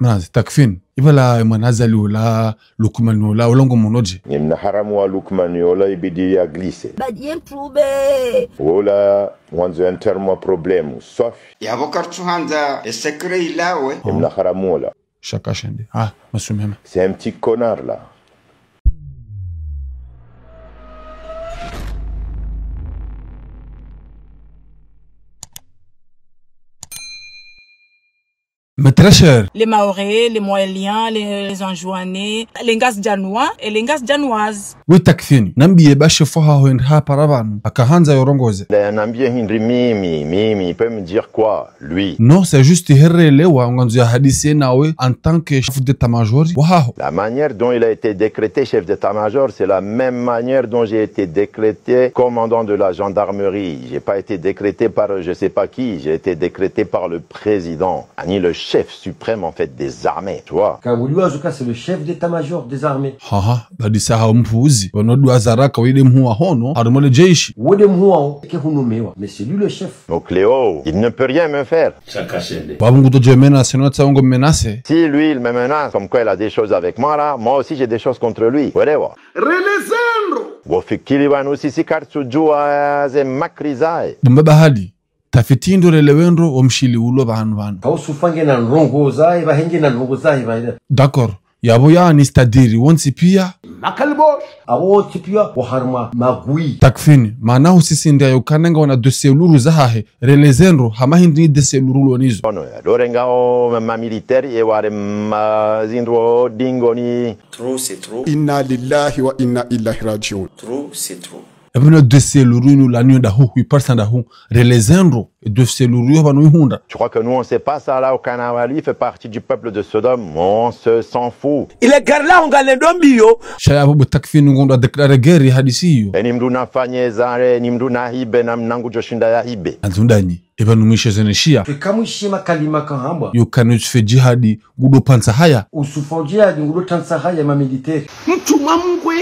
Mnazi takfin ibala manazali wala Lukman wala ulongo monoje nimna haramu wa Lukman wala ibidi ya glisse badien trube wala mwanzo intermo problemu sauf ya bokartu handa secret ilawe nimna haramu wala shaka shende masumema c'est un petit connard là. Mais très cher. Les Maorais, les Moéliens, les Anjouanais, les Ngas Djanois et les Ngas Djanoises. Oui, takfini. Nambiye bashe foha hoen ha parabanu. Akahanza yorongoze. Nambiye hindri mimi, il peut me dire quoi, lui? Non, c'est juste herelewa nganzu ya hadisi nawe en tant que chef d'état-major. Wahaho. La manière dont il a été décrété chef d'état-major, c'est la même manière dont j'ai été décrété commandant de la gendarmerie. J'ai pas été décrété par je sais pas qui, j'ai été décrété par le président. Ani le chef suprême en fait des armées, tu vois. Kabuliwa Zuka c'est le chef d'état-major des armées. Badisa haumpuzi. Bonodu azaraka wide mhuwa hono, harumole jeishi. Wode mhuwa ke hunumewa, mais c'est lui le chef. Donc Léo, il ne peut rien me faire. Babunguto jemena senota ongo menace. Si lui il me menace comme quoi il a des choses avec moi là, moi aussi j'ai des choses contre lui. Whatever. Relezando. Wofikiri wanu sisi kartsujua ze makrizae. Bumbabahali. Tafitindo lelewendro omshili ulo vanu. Kausufange na nrongo zae bahenge na nrongo zae bahende. D'accord. Yabo ya anistadiri wonsi pia makalbosh abo tipia waharma magui takfini maana usisi ndia yukananga wana doseluru zahahe relezendro hamahindi doseluru lonizo ono ya dorengao ma militaire e ware mazindro dingoni trop c'est trop inna lillahi wa inna ilaihi rajiun trop c'est trop ebino doseluru nu la nyo da hu persanda hu relezendro doseluru yo banu hunda. Tu crois que nous on sait pas ça là au Kanawali fait partie du peuple de Sodome, on s'en fout. Il est garla on galendo mbio shaya bobo takfini ngondo declare guerre hadisi yo nimdu nafanye zare nimdu na hibe na mnangu joshinda ya hibe anzundani ebanu mishezene shia kamushima kalima kahamba yo kanu tfe jihadi gudo pansa haya usufonjia gudo tansa haya ma militaire mtuma mkwe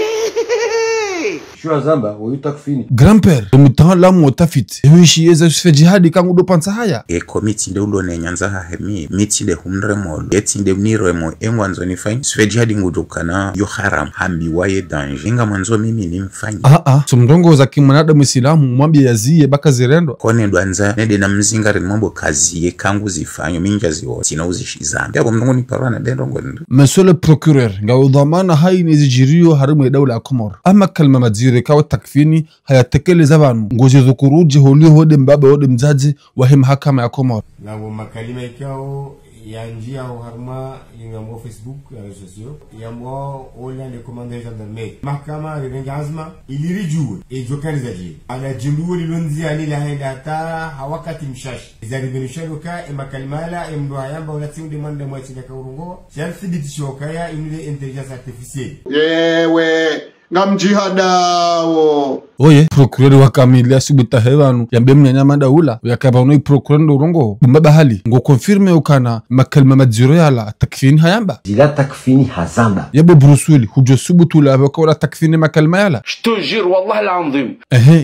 Zamba, takfini. Grand-père, mutan la motafit. Ewishi yeza tfe jihadi kangu do pansa haya. E komiti de ulo ne nyanza ha hemi, miti de humre mo, eti de niro mo engwanzo ni fine. Tfe jihadi ngudo kana yo haram hambi waye danger. Nga manzo mimi ni mfanye. Sumrongo za kimanada musilamu mwambie yaziye baka zirendo. Kone dwanza nede na mzingari mwambo kaziye kangu zifanyo minja ziwo tina uzishizana. Yabo mndongo ni parwana dendongo ndu. Monsieur le procureur, nga udhamana hai nizijirio harimu ya daula ya Komoro. Ama kalma madzire kawa takfini hayatekeleza abantu ngoje zukuruje holio hode mbaba hode mzazi wa mahakama ya Komoro. Nabo makalima ikao ya njia au harma yingambo Facebook ya sosio yambo ola le commandant gendarmerie mahakama renga azma ilirijue ejokanizaji ala jinduo lilonzi ali la henda hawakati mshashi izari benisharuka makalima emdo hayamba wala timu de mande mwachi ya kaurungo sharfi ditishoka ya inule intelligence artificielle yewe ngamjihadawo oye procureur wa Kamilia subuta hewanu yambe mnyanya daula yakaba no procureur ndorongo bumba hali ngo confirme ukana makalma madziro yala takfini hayamba dila takfini hazamba yabo brusuli hujo subutu la bakora takfini makalma yala je te jure wallahi alazim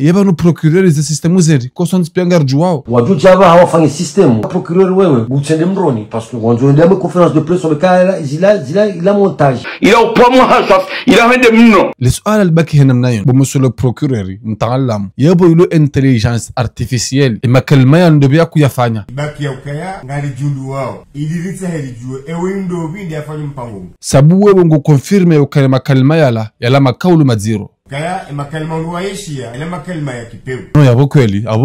yaba no procureur ze système zeri kosons piangar juwao waju jaba hawafanya système procureur wewe butsende mroni parce que wanzo ndame conférence de presse sur le cas il montage il a pas moi hasaf il a fait des mno السؤال الباقي هنا منين بمسؤول البروكورير متعلم يبو يلو انتليجنس ارتفيسيال اما كلمه يندو بياكو يفanya baki ya ukaya ngali jundu wao ilirita helijue ewe ndo bindi afanye mpango sabu wewe ngo confirme ukaya makalma yala makaulu madziro kaya makalma ruwaishia ile makalma ya kipeu no yabo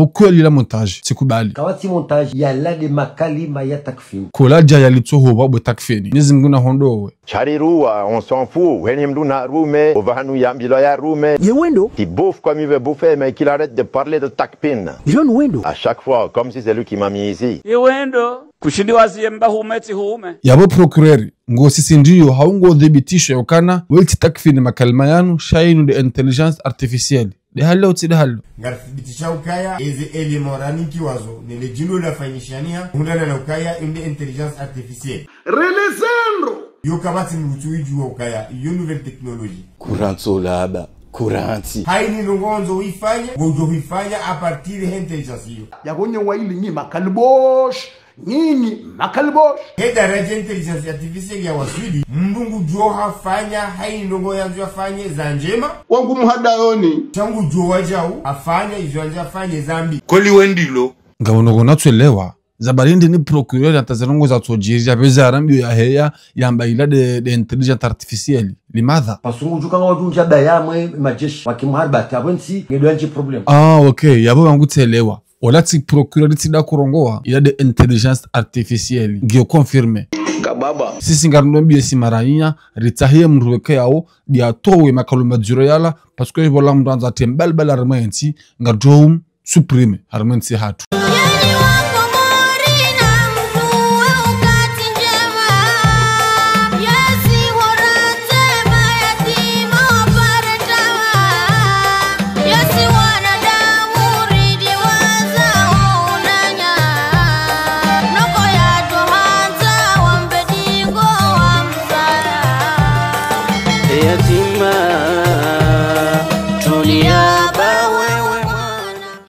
kweli la montage sikubali kawati montage yala de makalima ya takfini kolaja yalitsoho babo takfini nizimguna hondowe Charirua, on s'en fout. Wenimdu na rume, ovahanu yambilo ya rume. Yewendo. Qui bouffe comme il veut bouffer, mais qu'il arrête de parler de takpin. John Wendo. À chaque fois, comme si c'est lui qui m'a mis ici. Yewendo. Kushindi waziyemba humeti hume. Yabo procureur, ngo sisi ndiyo haungo dhibitisho yokana, welti takfini makalma yanu, shainu de intelligence artificielle. De hallo ti de hallo. Ngathibitisha ukaya eze elemorani kiwazo nile jino la fanyishania hundana na ukaya inde intelligence artificielle. Relezando. Yo kabati mtuiju ukaya yo nouvelle technologie. Kuranzo laba. Kuranti. Haini ngonzo uifanya, ngojo uifanya a partir de intelligence yo. Yagonye wa ili nyima kalbosh. nyinyi makalbosh heda raja intelligence artificial ya waswidi mndungu joha fanya hai ndongo yanzu afanye za njema wangu muhadayoni changu joha jau afanya izo anja afanye zambi Koli wendilo. ngabonogo natwelewa zabarindi ni procureur yatazirongo za tojiri beza rambio ya heya yambaila de intelligence artificielle limadha pasungu jukanga wajunja bayamwe majeshi wakimharba tabonsi ngedo yanchi problem. okay yabo bangutelewa olati procureur tida kurongoa ila de intelligence artificielle ngio confirme Kababa. sisi ngarindombie simaranya ritahie mruweke yao dia towe makaluma djuro yala parce que vola mdanza tembelbel armenti ngadom supprime armenti hatu yatima tulia